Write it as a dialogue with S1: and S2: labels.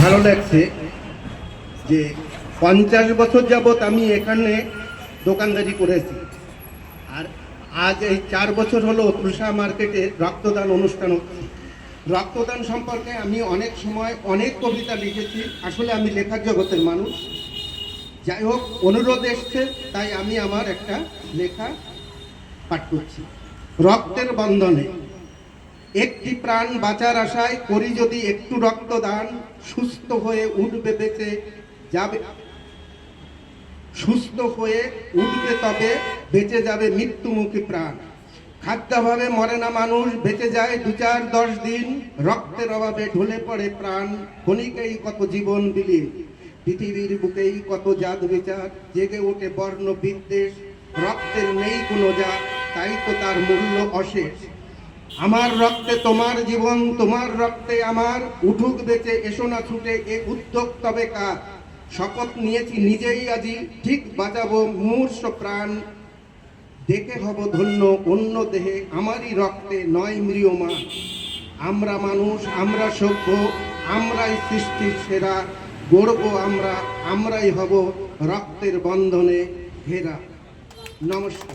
S1: ভালো লাগছে যে 50 বছর যাবৎ আমি এখানে দোকানদারি করেছি, আর আজ এই 4 বছর হলো তুলসা মার্কেটে রক্তদান অনুষ্ঠান হচ্ছে। রক্তদান সম্পর্কে আমি অনেক সময় অনেক কবিতা লিখেছি। আসলে আমি লেখার জগতের মানুষ। যাই হোক, অনুরোধ এসছে তাই আমি আমার একটা লেখা পাঠ করছি। রক্তের বন্ধনে একটি প্রাণ বাঁচার আশায় করি যদি একটু রক্তদান, সুস্থ হয়ে উঠবে বেঁচে যাবে, সুস্থ হয়ে উঠবে তবে বেঁচে যাবে মৃত্যুমুখী প্রাণ। খাদ্যাভাবে মরে না মানুষ, বেঁচে যায় 2-4-10 দিন। রক্তের অভাবে ঢলে পড়ে প্রাণ, ক্ষণিকেই কত জীবন বিলীন। পৃথিবীর বুকেই কত জাত বিচার, জেগে ওঠে বর্ণ বিদ্বেষ। রক্তের নেই কোনো জাত, তাই তো তার মূল্য অশেষ। আমার রক্তে তোমার জীবন, তোমার রক্তে আমার, উঠুক বেঁচে এসো না ছুটে, এ উদ্যোগ তবে কার। শপথ নিয়েছি নিজেই আজি, ঠিক বাঁচাবো মুমূর্ষ প্রাণ। দেখে হব ধন্য অন্য দেহে, আমারই রক্তে নয় ম্রিয়মান। আমরা মানুষ, আমরা সভ্য, আমরাই সৃষ্টির সেরা। গড়ব আমরা, আমরাই হব রক্তের বন্ধনে ঘেরা। নমস্কার।